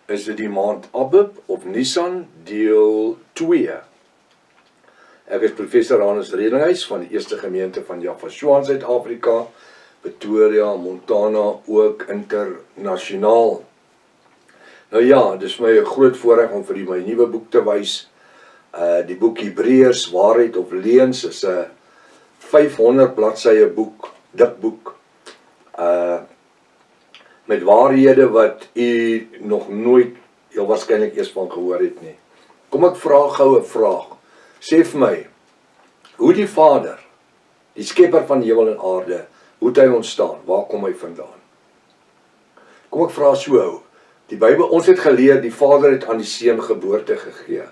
is dit die maand Abib of Nisan deel 2. Ek is professor Hannes Redinghuis van die Eerste Gemeente van Jaffa in Suid-Afrika, Pretoria, Montana, ook internasionaal. Nou ja, dis my 'n groot voorreg om vir my nuwe boek te wys. Die boek Hebreërs, Waarheid of Leuns is 'n 500 bladsye boek, dik boek. Met waarhede wat u nog nooit, heel waarskynlik eers van gehoor het nie. Kom ek vra gou 'n vraag. Sê vir my, hoe die Vader, die skepper van hemel en aarde, hoe het hy ontstaan? Waar kom hy vandaan? Kom ek vra so, die Bybel, ons het geleer, die Vader het aan die Seun geboorte gegee.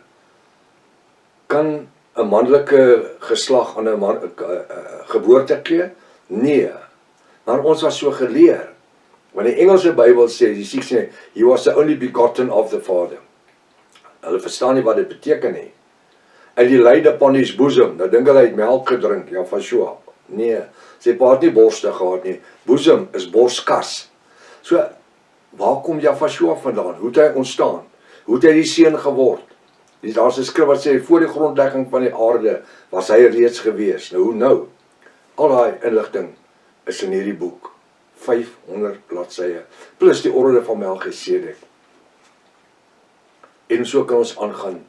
Kan 'n manlike geslag aan 'n geboorte gee? Nee. Maar ons was so geleer. Want die Engelse Bybel sê, die siek sê, he was the only begotten of the Father. Hulle verstaan nie wat dit beteken nie. En die laid upon his bosom, nou dink hulle het melk gedrink, ja, van so. Nee, sy pa het nie borste gehad nie. Bosom is borskas. So, waar kom Jaffa vandaan? Hoe het hy ontstaan? Hoe het hy die Seun geword? Daar's 'n skrif wat sê, voor die grondlegging van die aarde was hy reeds gewees. Nou, hoe nou? Al daai inligting is in hierdie boek. 500 bladsye, plus die orde van Melchisedek. En so kan ons aangaan.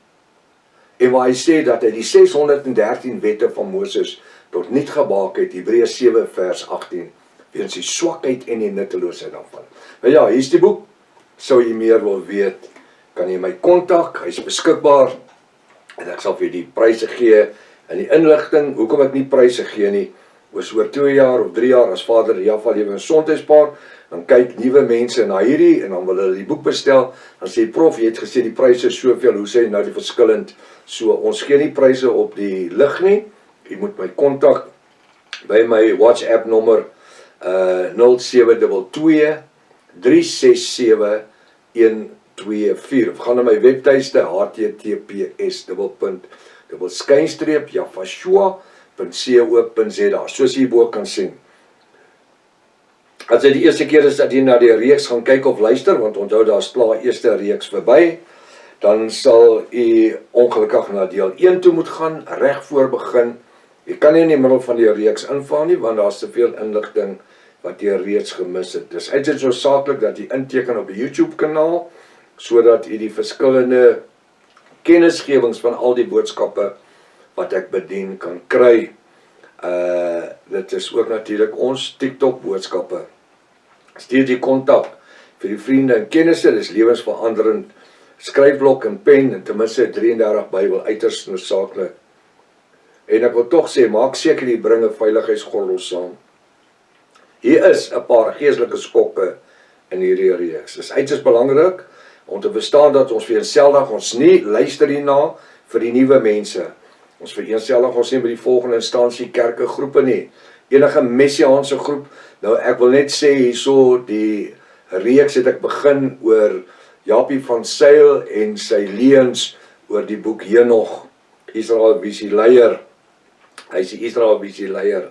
En waar hy sê dat hy die 613 wette van Moses tot niet gemaak het, Hebreërs 7 vers 18, weens die swakheid en die nutteloosheid daarvan. Nou ja, hier is die boek. Sou jy meer wil weet, kan jy my kontak, hy is beskikbaar, en ek sal vir die pryse gee, en die inligting, hoekom ek nie pryse gee nie, was oor 2 jaar of 3 jaar, as Vader Jaffa lewe in Sondagspaar, dan kyk nuwe mense na hierdie, en dan wil hulle die boek bestel, dan sê prof, jy het gesê die pryse is soveel, hoe sê jy nou die verskillend, so ons gee nie pryse op die lig nie, jy moet my kontak, by my WhatsApp nommer, 0722 367 124, of gaan na my webtuiste, https://jaffashua.co.za, soos jy bo kan sien. As dit die eerste keer is dat jy na die reeks gaan kyk of luister, want onthou daar's klaar eerste reeks verby, dan sal jy ongelukkig na deel 1 toe moet gaan, reg voor begin. Jy kan nie in die middel van die reeks inval nie, want daar's te veel inligting wat jy reeds gemis het. Dis uiters noodsaaklik dat jy inteken op die YouTube kanaal, sodat jy die verskillende kennisgewings van al die boodskappe wat ek bedien kan kry. Dit is ook natuurlik ons TikTok boodskappe. Stuur die kontak vir die vriende en kennisse, dis lewensveranderend. Skryfblok en pen, en ten minste 33 Bybel, uiters noodsaaklik. En ek wil tog sê, maak seker jy bring 'n veiligheidsgordel saam. Hier is 'n paar geestelike skokke in hierdie reeks. Dit is uiters belangrik om te verstaan dat ons vereenseldig ons nie luister hierna vir die nuwe mense. Ons vereenseldig ons nie by die volgende instansie kerke groepe nie. Enige messiaanse groep. Nou ek wil net sê hierso die reeks het ek begin oor Japie van Sail en sy leuns oor die boek Henog. Israel Visie Leier. Hy is die Israel Visie Leier.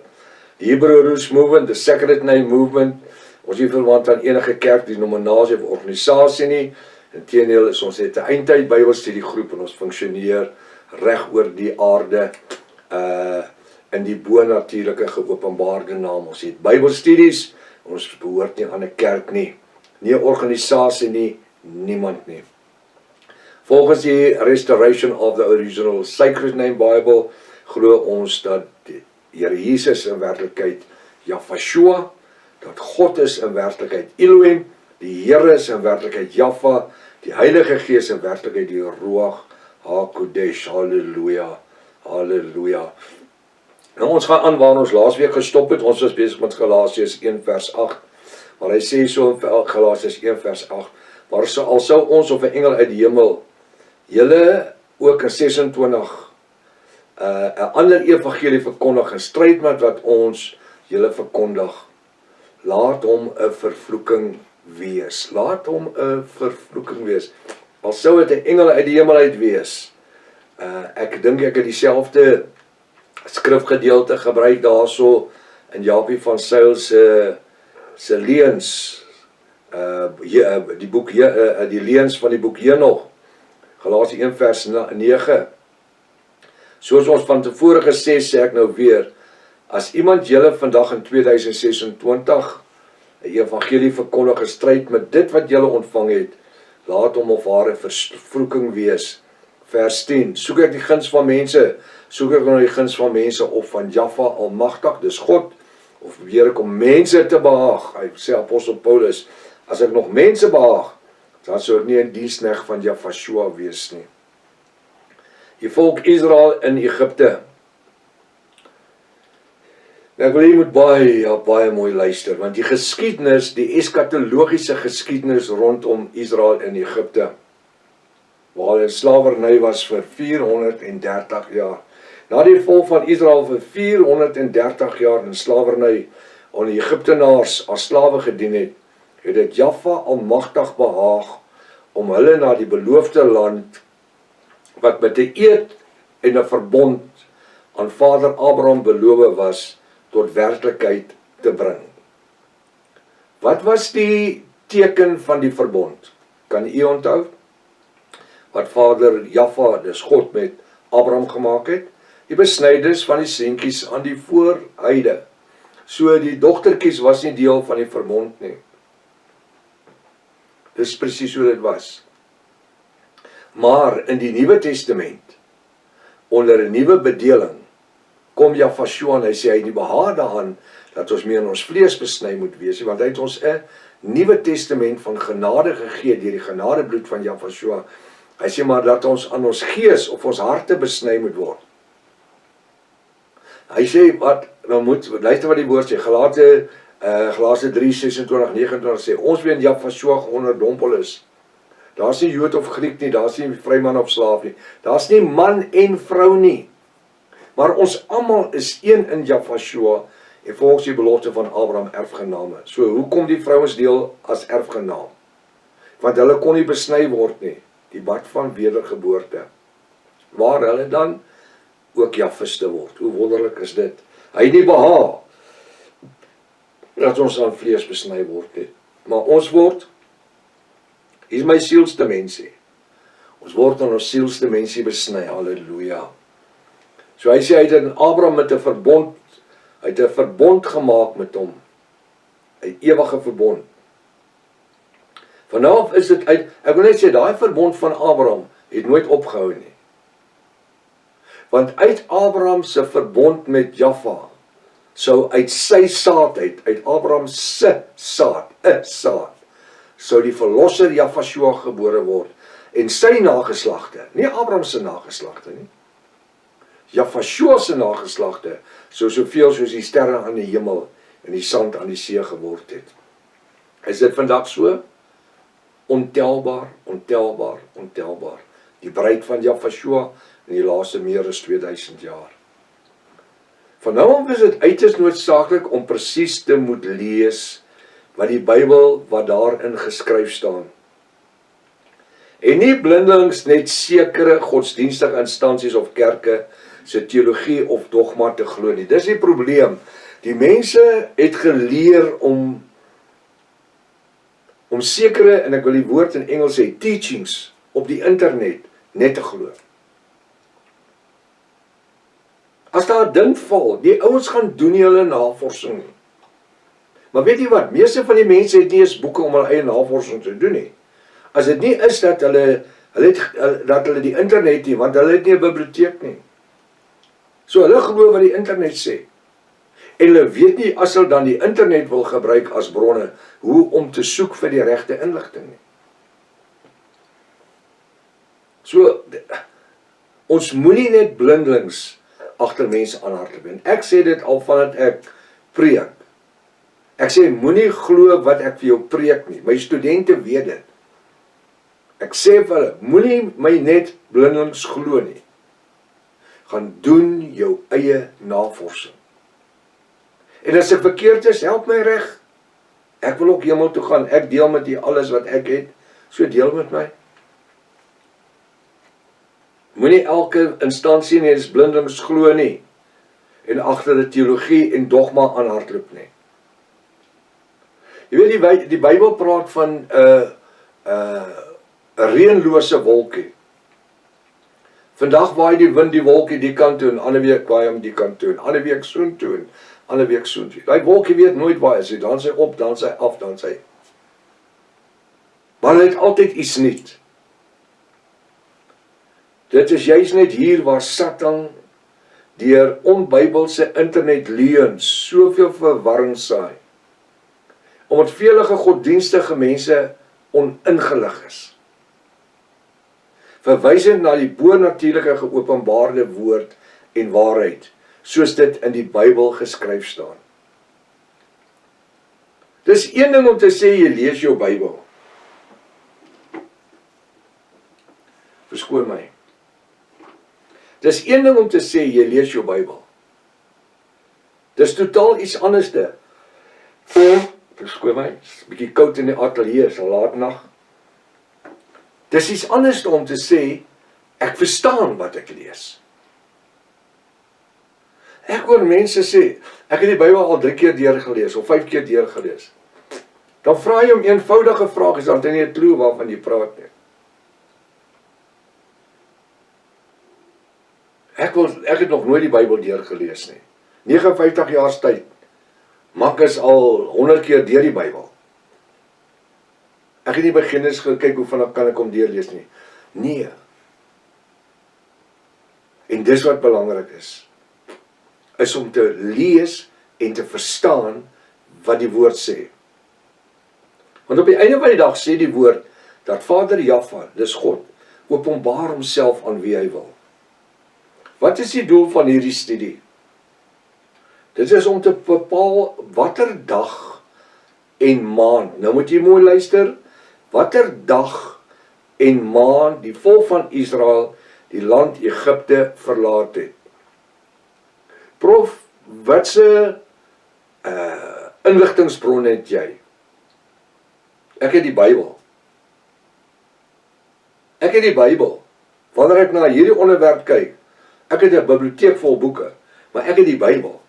Hebrew Roots Movement, the Sacred Name Movement. Ons nie verwant aan enige kerk, denominasie of organisasie nie. Inteendeel is ons het 'n eindtyd Bybelstudiegroep en ons funksioneer reg oor die aarde in die bonatuurlike geopenbaarde naam. Ons het Bybelstudies, ons behoort nie aan 'n kerk nie, nie 'n organisasie nie, niemand nie. Volgens die Restoration of the Original Sacred Name Bible glo ons dat die Here Jesus in werklikheid Jaffa, dat God is in werklikheid Elohim, die Here is in werklikheid Jaffa, die Heilige Gees in werklikheid die Ruach HaKodesh, halleluja, halleluja. Nou ons gaan aan waar ons laasweek gestop het, ons was besig met Galasiërs 1 vers 8, maar hy sê so in Galasiërs 1 vers 8, maar al sou ons of 'n engel uit die hemel, julle ook in 26, 'n ander evangelie verkondig, in stryd met wat ons julle verkondig, laat hom 'n vervloeking wees. Laat hom 'n vervloeking wees. Al sou dit 'n engel uit die hemel uit wees. Ek dink ek het dieselfde skrifgedeelte gebruik daarso in Japie van Sail se leuns die boek die leuns van die boek Henog, Galasië 1 vers 9. Soos ons van tevore gesê, sê ek nou weer, as iemand julle vandag in 2026 'n evangelie verkondig gestryd met dit wat julle ontvang het, laat hom of haar 'n vervloeking wees. Vers 10, soek ek die guns van mense, soek ek nou die guns van mense of van Jaffa Almagtig, dis God, of probeer ek om mense te behaag? Hy sê apostel Paulus, as ek nog mense behaag, dan sou ek nie 'n diensknegt van Jafashua wees nie. Die volk Israel in Egipte. Ek wil jy moet baie mooi luister, want die geskiedenis, die eskatologiese geskiedenis rondom Israel in Egipte, waar hulle in slawerny was vir 430 jaar. Na die volk van Israel vir 430 jaar in slawerny aan die Egiptenaars as slawe gedien het, het dit Jaffa Almagtig behaag om hulle na die beloofde land, wat met 'n eed en 'n verbond aan Vader Abraham beloof was, tot werklikheid te bring. Wat was die teken van die verbond? Kan u onthou? Wat Vader Jaffa, dis God, met Abraham gemaak het? Die besnydings van die seentjies aan die voorhuide. So die dogtertjies was nie deel van die verbond nie. Dis presies hoe dit was. Maar in die Nuwe Testament, onder 'n nuwe bedeling, kom Jafashua en hy sê hy het nie behaag daaraan dat ons meer in ons vlees besny moet wees, want hy het ons 'n Nuwe Testament van genade gegee deur die genadebloed van Jafashua. Hy sê maar dat ons aan ons gees of ons harte besny moet word. Hy sê wat nou moet luister wat die woord sê, Galasië 3:26-29 sê, ons wie in Jafashua geonderdompel is. Daar's nie Jood of Griek nie, daar's nie vryman of slaaf nie. Daar's nie man en vrou nie. Maar ons almal is een in Jafashua en volgens die belofte van Abraham erfgename. So hoekom die vrouens deel as erfgenaam? Want hulle kon nie besny word nie, die bad van wedergeboorte. Waar hulle dan ook Jafiste word. Hoe wonderlik is dit? Hy het nie behaag dat ons aan vlees besny word nie. Maar ons word, hier is my sielsdimensie. Ons word aan ons sielsdimensie besny, halleluja. So hy sê, hy het in Abraham met 'n verbond, hy het 'n verbond gemaak met hom, 'n ewige verbond. Vanaf is dit uit, ek wil net sê, daai verbond van Abraham het nooit opgehou nie. Want uit Abraham se verbond met Jaffa, sou uit sy saad uit Abraham se saad, 'n saad, sou die verlosser Jafashua gebore word, en sy nageslagte, nie Abraham se nageslagte nie, Jafashua se nageslagte, soveel soos die sterre aan die hemel en die sand aan die see geword het. Is dit vandag so? Ontelbaar, ontelbaar, ontelbaar. Die bruid van Jafashua in die laaste meer as 2000 jaar. Van nou af is dit uiters noodsaaklik om presies te moet lees wat die Bybel, wat daarin geskryf staan. En nie blindelings net sekere godsdienstige instansies of kerke se teologie of dogma te glo nie. Dis die probleem. Die mense het geleer om sekere, en ek wil die woord in Engels sê, teachings op die internet net te glo. As daar 'n ding val, die ouens gaan doen nie hulle navorsing nie. Maar weet jy wat, meeste van die mense het nie eens boeke om hulle eie navorsing te doen nie. As dit nie is dat hulle die internet nie, want hulle het nie 'n biblioteek nie. So hulle glo wat die internet sê. En hulle weet nie, as hulle dan die internet wil gebruik as bronne, hoe om te soek vir die regte inligting nie. So, ons moenie net blindelings agter mense aanhardloop nie. Ek sê dit al vandat ek preek. Ek sê, moenie glo wat ek vir jou preek nie. My studente weet dit. Ek sê vir hulle, moenie my net blindelings glo nie. Gaan doen jou eie navorsing. En as ek verkeerd is, help my reg. Ek wil ook hemel toe gaan. Ek deel met u alles wat ek het. So deel met my. Moenie elke instansie nie eens blindelings glo nie. En agter die teologie en dogma aanhardloop nie. Jy weet die Bybel praat van 'n reënlose wolkie. Vandag waai die wind die wolkie die kant toe en ander week waai hom die kant toe en ander week soontoe en ander week soontoe. Daai wolkie weet nooit waar is hy, dan sy op, dan sy af, dan sy. Maar hy het altyd iets nuut. Dit is juist net hier waar Satan deur onbybelse internetleuns soveel verwarring saai. Omdat vele godsdienstige mense oningelig is. Verwysend na die bonatuurlike geopenbaarde woord en waarheid, soos dit in die Bybel geskryf staan. Dis een ding om te sê jy lees jou Bybel. Verskoon my. Dis een ding om te sê jy lees jou Bybel. Dis totaal iets anderste. Verskoon my, bietjie koud in die ateljee, is al laat nag. Dis iets anders om te sê, ek verstaan wat ek lees. Ek hoor mense sê, ek het die Bybel al 3 keer deurgelees, of 5 keer deurgelees. Dan vra jy om eenvoudige vrae, dan het jy nie 'n klou waarvan jy praat nie. Ek het nog nooit die Bybel deurgelees nie. 59 jaar tyd. Mak is al 100 keer deur die Bybel. Ek het nie by Genesis gekyk hoe vinnig kan ek hom deurlees nie. Nee. En dis wat belangrik is om te lees en te verstaan wat die woord sê. Want op die einde van die dag sê die woord dat Vader Jahwe, dis God, openbaar homself aan wie hy wil. Wat is die doel van hierdie studie? Dit is om te bepaal watter dag en maand, nou moet jy mooi luister, watter dag en maand die volk van Israel die land Egipte verlaat het. Prof, watse inligtingsbron het jy? Ek het die Bybel. Ek het die Bybel. Wanneer ek na hierdie onderwerp kyk, ek het 'n biblioteek vol boeke, maar ek het die Bybel.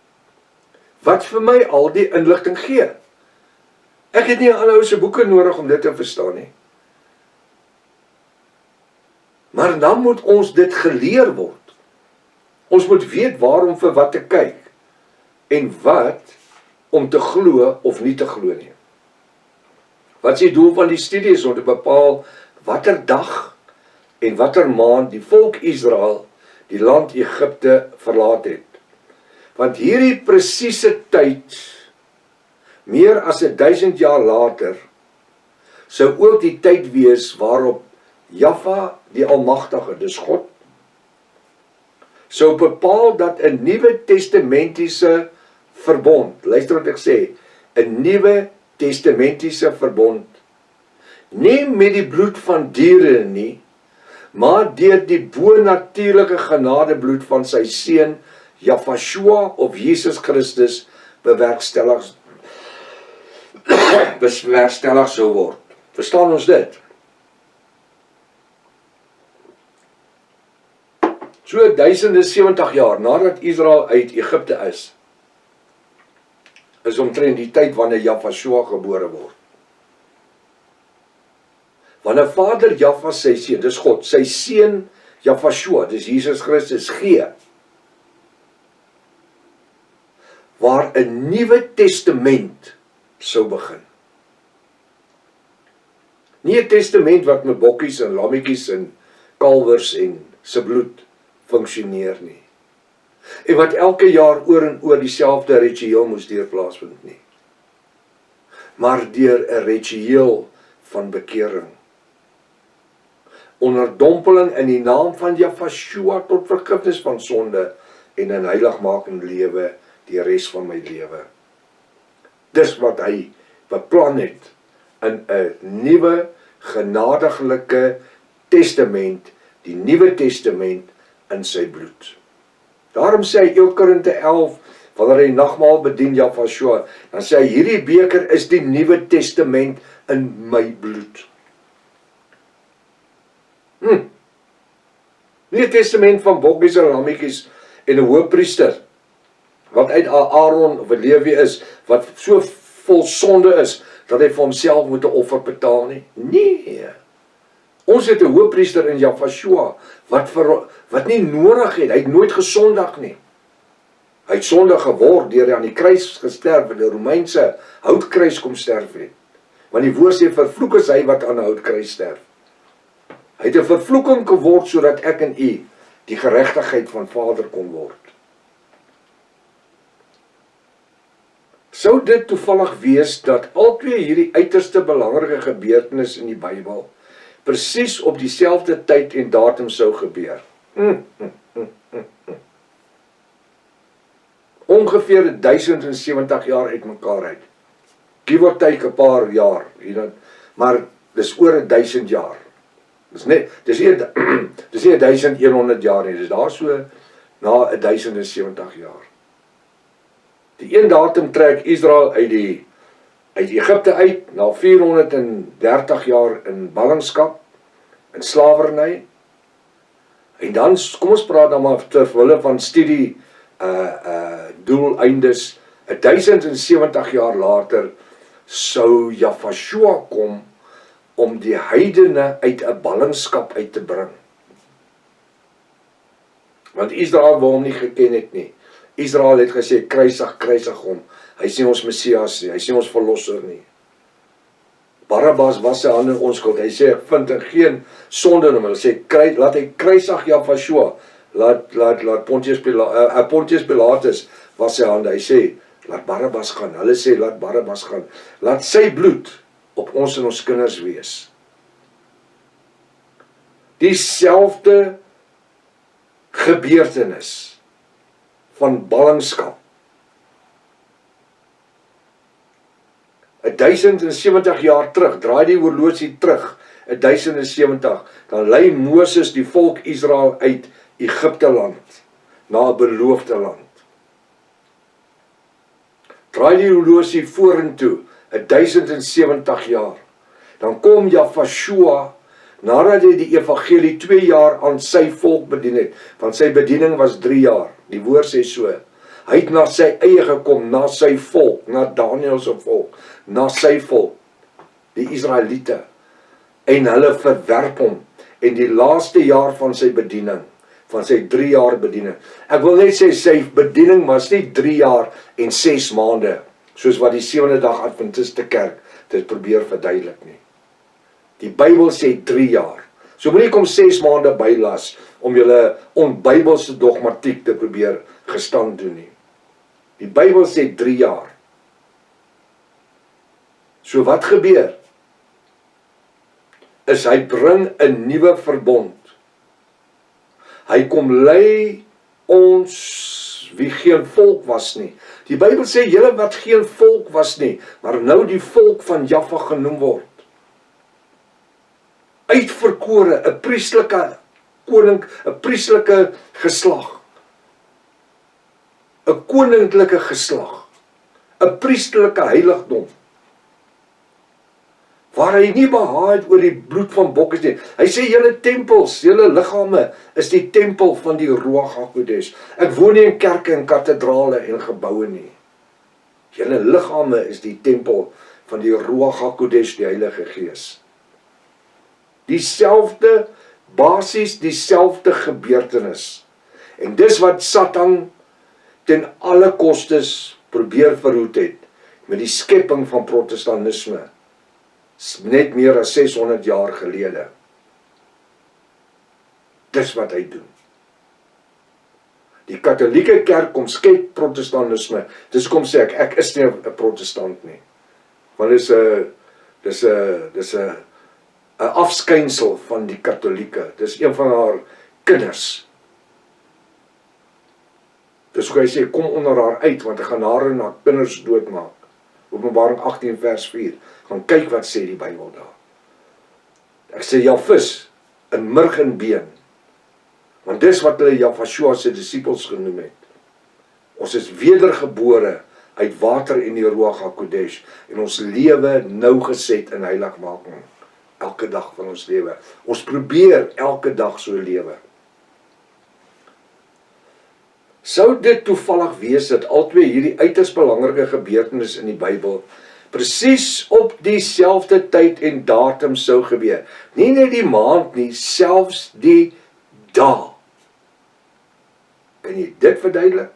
Wat vir my al die inligting gee. Ek het nie 'n ander ou se boeke nodig om dit te verstaan nie. Maar dan moet ons dit geleer word. Ons moet weet waarom vir wat te kyk en wat om te glo of nie te glo nie. Wat is die doel van die studie is om te bepaal watter dag en watter maand die volk Israel die land Egipte verlaat het. Want hierdie presiese tyd, meer as 1000 jaar later, sou ook die tyd wees waarop Jahwe die Almagtige, dis God, sou bepaal dat 'n nuwe testamentiese verbond, luister wat ek sê, 'n nuwe testamentiese verbond, nie met die bloed van diere nie, maar deur die bonatuurlike genadebloed van sy seun Jahwe of Jesus Christus bewerkstellig sou word. Verstaan ons dit? So 1070 jaar nadat Israel uit Egipte is omtrent die tyd wanneer Jahwe gebore word. Wanneer Vader Jahwe sy seun, dis God, sy seun Jahwe, dis Jesus Christus gee, waar 'n nuwe testament sou begin. Nie 'n testament wat met bokkies en lammetjies en kalwers en se bloed funksioneer nie. En wat elke jaar oor en oor dieselfde ritueel moes plaasvind nie. Maar deur 'n ritueel van bekering. Onderdompeling in die naam van Jahwe tot vergifnis van sonde en 'n heiligmakende lewe die res van my lewe. Dis wat hy beplan het in 'n nuwe genadiglike testament, die Nuwe Testament in sy bloed. Daarom sê hy 1 Korinte 11, wanneer hy nagmaal bedien Jahwe, dan sê hy hierdie beker is die Nuwe Testament in my bloed. Nie 'n testament van bokkies en lammetjies en 'n hoëpriester wat uit Aaron of 'n Lewi is, wat so vol sonde is, dat hy vir homself moet 'n offer betaal nie? Nee. Ons het 'n hoëpriester in Jafashua wat nie nodig het. Hy het nooit gesondig nie. Hy het sondig geword deur hy aan die kruis gesterf, en die Romeinse houtkruis kom sterf het. Want die woord sê vervloek is hy wat aan 'n houtkruis sterf. Hy het 'n vervloeking geword sodat ek en u die geregtigheid van Vader kon word. Sou dit toevallig wees dat albei hierdie uiterste belangrike gebeurtenisse in die Bybel presies op dieselfde tyd en datum sou gebeur? Ongeveer 1070 jaar uitmekaar uit. Give or take 'n paar jaar, maar dis oor 1000 jaar. Dis nie 1100 jaar nie, dis daar so na 1070 jaar. Die een datum trek Israel uit Egipte uit, na 430 jaar in ballingskap, in slawerny. En dan, kom ons praat dan maar terwille van studie doeleindes, 1070 jaar later sou Jafashua kom om die heidene uit 'n ballingskap uit te bring. Want Israel wou hom nie geken het nie. Israel het gesê, kruisig hom. Hy is nie ons Messias nie, hy is nie ons verlosser nie. Barabbas was sy hande onskuld. Hy sê, ek vind geen sonde in hom. Hy sê, laat hy kruisig Jafashua. Laat Pontius Pilatus was sy hande. Hy sê, laat Barabbas gaan. Hulle sê, laat Barabbas gaan. Laat sy bloed op ons en ons kinders wees. Dieselfde gebeurtenis van ballingskap. 1070 jaar terug, draai die horlosie terug, 1070, dan lei Moses die volk Israel uit Egipte land, na 'n beloofde land. Draai die horlosie vorentoe, 1070 jaar, dan kom Jafashua, nadat hy die evangelie 2 jaar aan sy volk bedien het, want sy bediening was 3 jaar, die woord sê so, hy het na sy eie gekom, na sy volk, na Daniel se volk, na sy volk, die Israeliete, en hulle verwerp hom, en die laaste jaar van sy bediening, van sy 3 jaar bediening, ek wil net sê, sy bediening was nie 3 jaar en 6 maande, soos wat die 7de dag Adventiste kerk dit probeer verduidelik nie. Die Bybel sê 3 jaar, so moet nie kom 6 maande bylas, om julle onbybelse dogmatiek te probeer gestand doen nie. Die Bybel sê 3 jaar. So wat gebeur? Is hy bring 'n nuwe verbond. Hy kom lei ons wie geen volk was nie. Die Bybel sê julle wat geen volk was nie, maar nou die volk van Jaffa genoem word. Uitverkore, 'n priesterlike koning, 'n priesterlike geslag. 'n koninklike geslag, 'n priesterlike heiligdom, waar hy nie behaag het oor die bloed van bokke nie. Hy sê, julle tempels, julle liggame, is die tempel van die Ruach HaKodesh. Ek woon nie in kerke en kathedrale en geboue nie. Julle liggame is die tempel van die Ruach HaKodesh, die Heilige Gees. Dieselfde, basies dieselfde gebeurtenis. En dis wat Satan ten alle kostes probeer verhoed het, met die skepping van protestantisme, net meer as 600 jaar gelede. Dis wat hy doen. Die katholieke kerk kom skep protestantisme, dis kom sê ek is nie 'n protestant nie, want dis 'n afskynsel van die katholieke, dis een van haar kinders. Dis hoe hy sê, kom onder haar uit, want hy gaan haar en haar kinders doodmaak. Openbaring 18 vers 4, gaan kyk wat sê die Bybel daar. Ek sê Jafis, in murg en been, want dis wat hulle Jafashua se disippels genoem het. Ons is wedergebore uit water en die Ruach HaKodesh, en ons lewe nou geset in heiligmaking, elke dag van ons lewe. Ons probeer elke dag so lewe. Sou dit toevallig wees dat albei hierdie uiters belangrike gebeurtenisse in die Bybel presies op dieselfde tyd en datum sou gebeur. Nie net die maand nie, selfs die dag. Kan jy dit verduidelik?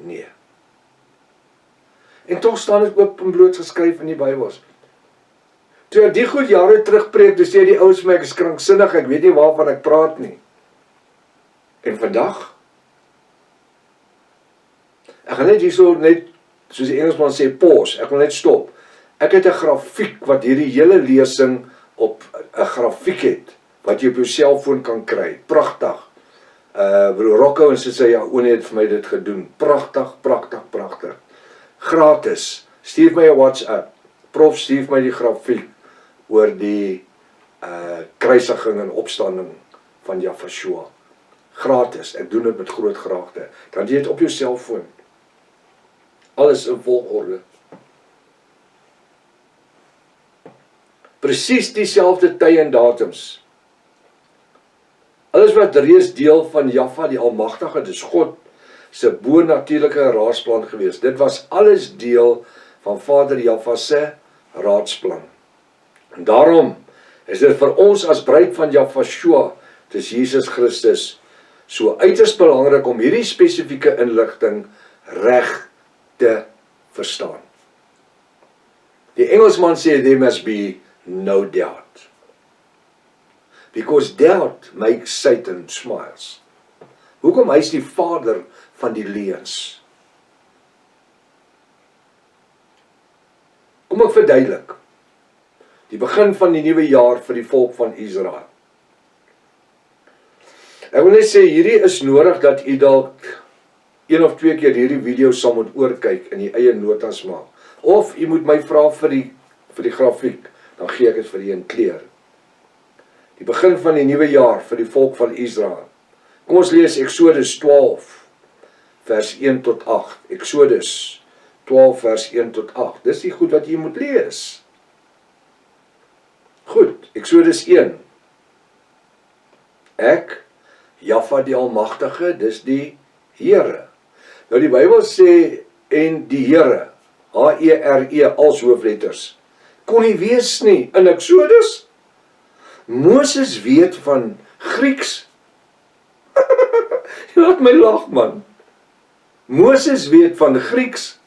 Nee. En tog staan dit oop en bloot geskryf in die Bybels. Toe ek die goed jare terugpreek, toe sê die ouens my, ek is kranksinnig, ek weet nie waarvan ek praat nie. En vandag, ek gaan net hierso net, soos die Engelsman sê, pause, ek wil net stop. Ek het 'n grafiek wat hierdie hele lesing op 'n grafiek het, wat jy op jou selfoon kan kry. Pragtig. Broer Rocco en sy Onie het vir my dit gedoen. Pragtig, pragtig, pragtig. Gratis. Stuur my 'n WhatsApp. Prof, stuur my die grafiek oor die kruisiging en opstanding van Jafashua. Gratis. Ek doen dit met groot graagte. Dan jy dit op jou selfoon. Alles in volgorde. Presies dieselfde tye en datums. Alles wat reeds deel van Jahwe die Almagtige, dis God se bo-natuurlike raadsplan gewees. Dit was alles deel van Vader Jahwe se raadsplan. En daarom is dit vir ons as bruid van Jafashua, dis Jesus Christus, so uiters belangrik om hierdie spesifieke inligting reg te verstaan. Die Engelsman sê there must be no doubt. Because doubt makes Satan smiles. Hoekom? Hy is die vader van die leuns. Kom ek verduidelik. Die begin van die nuwe jaar vir die volk van Israel. Ek wil net sê, hierdie is nodig dat u dalk 1 of 2 keer hierdie video sal moet oorkyk en die eie notas maak. Of u moet my vra vir die grafiek, dan gee ek dit vir u in kleur. Die begin van die nuwe jaar vir die volk van Israel. Kom ons lees Exodus 12 vers 1 tot 8. Exodus 12 vers 1 tot 8. Dis die goed wat jy moet lees. Goed, Exodus 1. Ek, Jahwe die Almagtige, dis die Here. Nou die Bybel sê, en die Here, H-E-R-E als hoofletters, kon nie wees nie in Exodus. Moses weet van Grieks. Jy laat my lag, man. Moses weet van Grieks.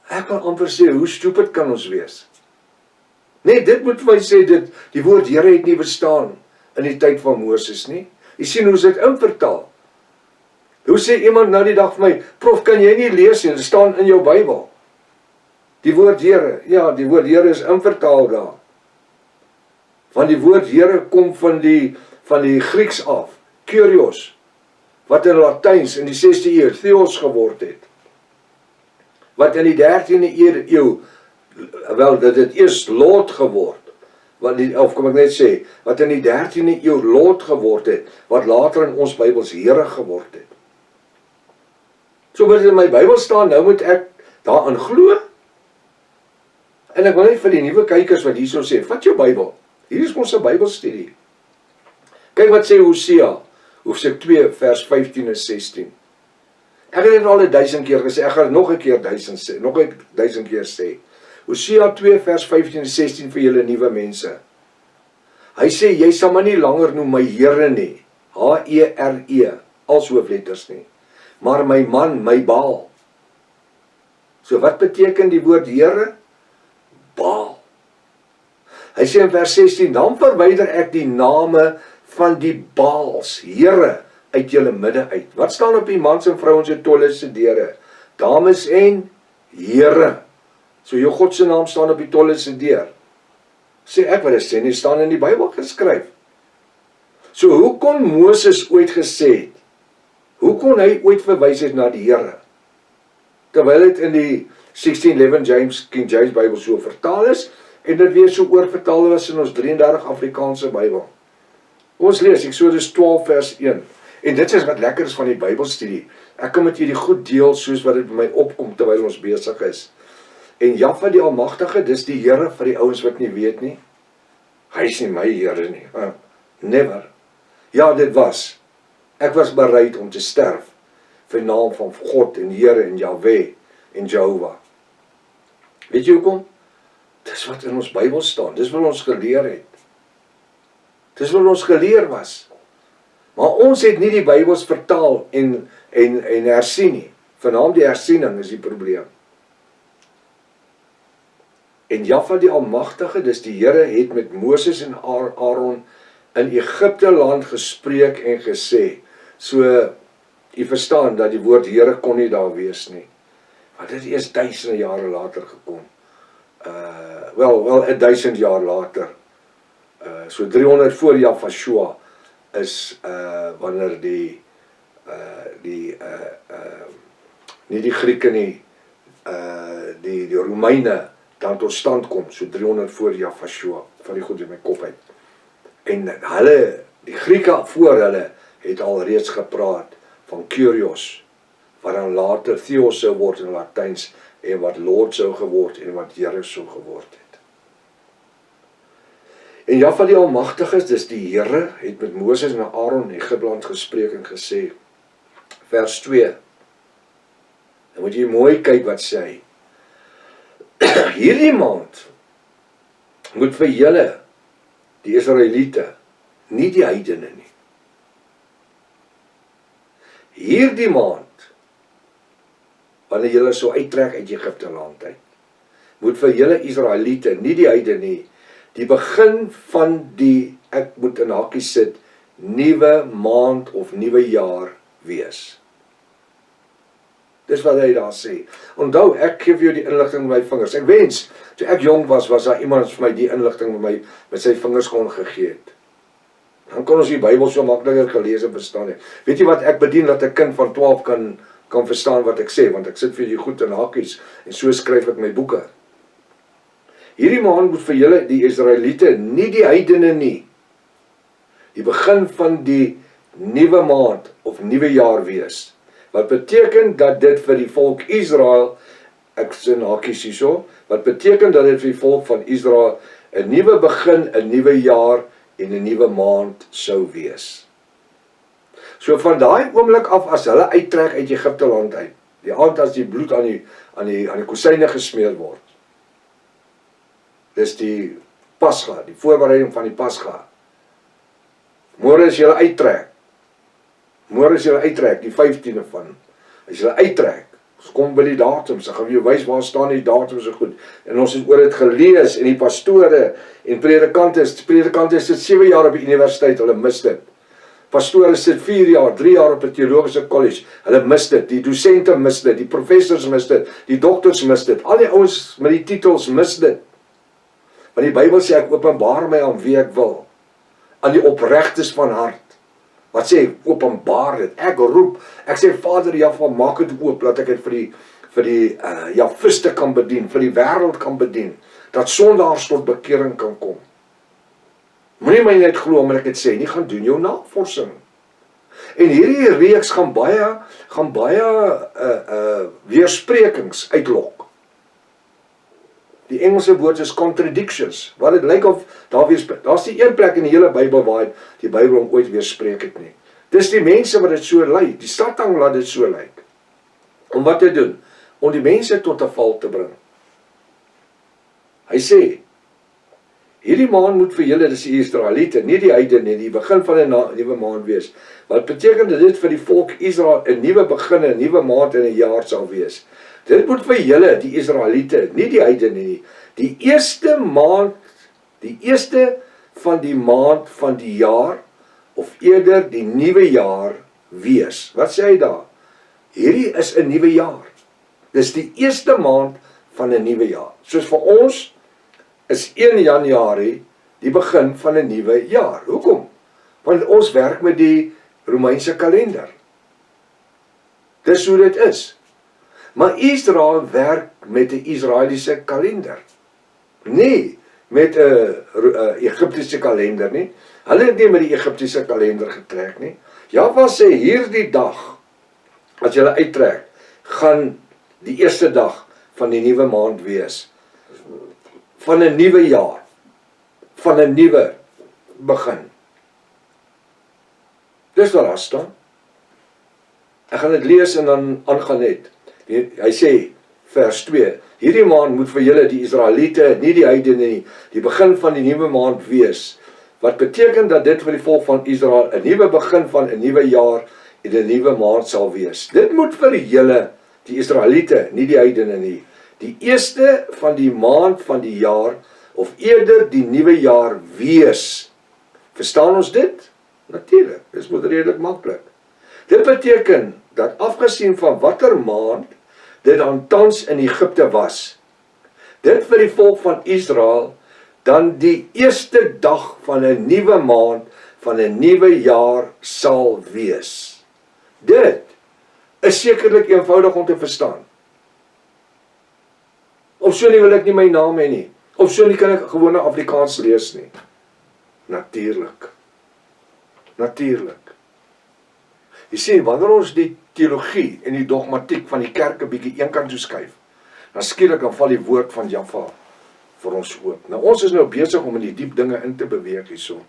Ek wil amper sê, hoe stupid kan ons wees? Nee, dit moet vir my sê, die woord Here het nie bestaan in die tyd van Moses nie. Jy sien hoe is dit invertaal. Hoe sê iemand nou die dag vir my, prof, kan jy nie lees nie, dit staan in jou Bybel. Die woord Here, ja, die woord Here is invertaal daar. Want die woord Here kom van die Grieks af, Kyrios, wat in Latyns in die 6de eeu Theos geword het. Wat in die 13de eeu, wel, dit het eers Lord geword, of kom ek net sê, wat in die 13de eeu Lord geword het, wat later in ons Bybels Here geword het. So wat in my Bybel staan, nou moet ek daarin glo. En ek wil net vir die nuwe kykers wat hierso sê, vat jou Bybel. Hier is ons 'n Bybelstudie. Kyk wat sê Hosea, hoofstuk 2 vers 15 en 16. Ek het dit al 1000 keer gesê, ek gaan dit nog 'n keer 1000 keer sê. Hosea 2 vers 15 en 16 vir julle nuwe mense. Hy sê, jy sal my nie langer noem my Here nie, H-E-R-E, als hoofletters nie, maar my man, my Baal. So wat beteken die woord Here? Baal. Hy sê in vers 16, dan verwyder ek die name van die Baals, Here, uit julle midde uit. Wat staan op die mans en vrouens en tolle se deure? Dames en Here. So jou God se naam staan op die tolle se deur. Sê ek wat dit sê, nie staan in die Bybel geskryf. So hoe kon Moses ooit gesê het? Hoe kon hy ooit verwys het na die Here? Terwyl dit in die 1611 King James Bybel so vertaal is, en dit weer so oorvertaal was in ons 33 Afrikaanse Bybel. Ons lees Exodus 12 vers 1. En dit is wat lekker is van die Bybelstudie. Ek kan met julle goed deel soos wat dit by my opkom terwyl ons besig is. En Jahwe die Almagtige, dis die Here vir die ouens wat nie weet nie. Hy is nie my Here nie. Never. Ja, dit was. Ek was bereid om te sterf vir die naam van God en Here en Jahweh en Jehovah. Weet jy hoekom? Dis wat in ons Bybel staan, dis wat ons geleer het. Dis wat ons geleer was. Maar ons het nie die Bybels vertaal en hersien nie. Vernaam die hersiening is die probleem. En Jahwe die Almagtige, dis die Here, het met Moses en Aaron in Egipte land gespreek en gesê. So, jy verstaan dat die woord Here kon nie daar wees nie. Maar dit is duisende jare later gekom. Wel 1000 jaar later. So 300 voor Jahwe is wanneer nie die Grieke nie, die Romeine dan tot stand kom, so 300 voor Jahwe, van die goed in my kop uit. En hulle, die Grieke voor hulle, het al reeds gepraat van Kyrios, wat dan later Theos sou word in Latyns, en wat Lord sou geword, en wat Here sou geword het. En Jahwe die Almagtige, dis die Here, het met Moses en Aaron in Egipteland gespreek en gesê, vers 2, dan moet jy mooi kyk wat sê hy. Hierdie maand moet vir julle, die Israeliete, nie die heidene nie. Hierdie maand, wanneer julle so uittrek uit Egipte land uit, moet vir julle Israeliete, nie die heidene nie, die begin van die, ek moet in hakies sit, nuwe maand of nuwe jaar wees. Dis wat hy daar sê. Onthou, ek geef jou die inligting met my vingers. Ek wens, toe ek jong was daar iemand vir my die inligting met sy vingers kon gegee het. Dan kon ons die Bybel so makliker gelees en verstaan het. Weet jy wat, ek bedien dat 'n kind van 12 kan verstaan wat ek sê, want ek sit vir die goed in hakies, en so skryf ek my boeke. Hierdie maand moet vir julle, die Israeliete, nie die heidene nie, die begin van die nuwe maand of nuwe jaar wees. Wat beteken dat dit vir die volk Israel, ek sien hakies hierso, wat beteken dat dit vir die volk van Israel 'n nuwe begin, 'n nuwe jaar en 'n nuwe maand sou wees. So van daai oomblik af, as hulle uittrek uit Egipte land uit, die aand as die bloed aan die kosyne gesmeer word, dis die Pasga, die voorbereiding van die Pasga. Môre is julle uittrek. Môre is julle uittrek, die 15de van. As julle uittrek, ons kom by die datums, ek gaan jou wys waar staan die datums so goed. En ons het oor dit gelees, en die pastore en predikante sit 7 jaar op die universiteit, hulle mis dit. Pastore sit 4 jaar, 3 jaar op 'n teologiese college, hulle mis dit, die dosente mis dit, die professors mis dit, die dokters mis dit, al die ouens met die titels mis dit. Want die Bybel sê, ek openbaar my aan wie ek wil, aan die opregtes van hart. Wat sê, openbaar dit, ek roep, ek sê, Vader Jahwe, maak het oop, dat ek het vir die Javiste kan bedien, vir die wêreld kan bedien, dat sondaars tot bekering kan kom. Moenie my net glo omdat ek het sê, nie, gaan doen jou navorsing. En hierdie reeks gaan baie weersprekings uitlok. Die Engelse woord is contradictions, wat het lyk of, daar's die een plek in die hele Bybel waar die Bybel hom ooit weerspreek het nie. Dis die mense wat dit so lyk, die Satan laat dit so lyk. Om wat te doen? Om die mense tot 'n val te bring. Hy sê, hierdie maand moet vir julle, dis die Israeliete, nie die heidene nie, die begin van 'n nuwe maand wees. Wat beteken dat dit vir die volk Israel 'n nuwe begin, 'n nuwe maand en 'n jaar sal wees. Dit moet vir julle, die Israeliete, nie die heidene nie, die eerste maand, die eerste van die maand van die jaar, of eerder die nuwe jaar wees. Wat sê hy daar? Hierdie is 'n nuwe jaar. Dis die eerste maand van 'n nuwe jaar. Soos vir ons is 1 Januarie die begin van 'n nuwe jaar. Hoekom? Want ons werk met die Romeinse kalender. Dis hoe dit is. Maar Israel werk met 'n Israeliese kalender. Nie met 'n Egiptiese kalender nie. Hulle het nie met die Egiptiese kalender getrek nie. Jahwe sê hierdie dag, as jy uittrek, gaan die eerste dag van die nuwe maand wees. Van 'n nuwe jaar. Van 'n nuwe begin. Dis wat daar staan. Ek gaan dit lees en dan aangaan net. Hy sê, vers 2, hierdie maand moet vir julle die Israeliete, nie die heidene nie, die begin van die nuwe maand wees. Wat beteken dat dit vir die volk van Israel 'n nuwe begin van 'n nuwe jaar en 'n nuwe maand sal wees. Dit moet vir julle, die Israeliete, nie die heidene nie, die eerste van die maand van die jaar, of eerder die nuwe jaar wees. Verstaan ons dit? Natuurlik, dit moet redelik maklik. Dit beteken dat afgesien van watter maand dit dan tans in Egipte was, dit vir die volk van Israel dan die eerste dag van 'n nuwe maand van 'n nuwe jaar sal wees. Dit is sekerlik eenvoudig om te verstaan. Of so nie wil ek nie my naam hê nie. Of so nie kan ek gewone Afrikaans lees nie. Natuurlik. Natuurlik. Jy sien, wanneer ons die teologie en die dogmatiek van die kerk 'n bietjie eenkant toe skuif, dan skielik dan val die woord van Jaffa vir ons oop. Nou ons is nou besig om in die diep dinge in te beweeg hierso.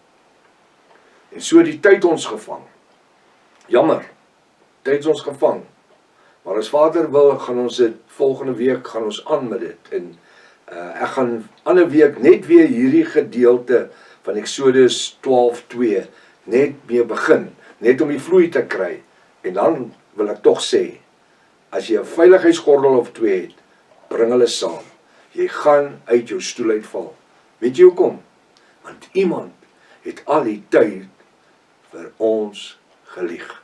En so die tyd ons gevang. Jammer, tyd ons gevang. Maar as Vader wil, gaan ons dit volgende week gaan ons aan met dit. En ek gaan ander week net weer hierdie gedeelte van Exodus 12:2 net mee begin, net om die vloei te kry. En dan wil ek tog sê, as jy 'n veiligheidsgordel of 2 het, bring hulle saam. Jy gaan uit jou stoel uitval. Weet jy hoekom? Want iemand het al die tyd vir ons gelieg.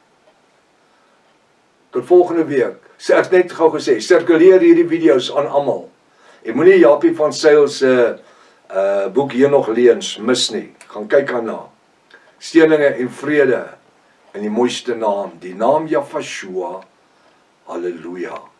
Tot volgende week. Ek het net gou gesê, sirkuleer hierdie video's aan almal. Jy moenie Japie van Sail se boek hier nog leens mis nie. Gaan kyk daarna. Steninge en vrede in die mooiste naam, die naam Jafashua. Halleluja.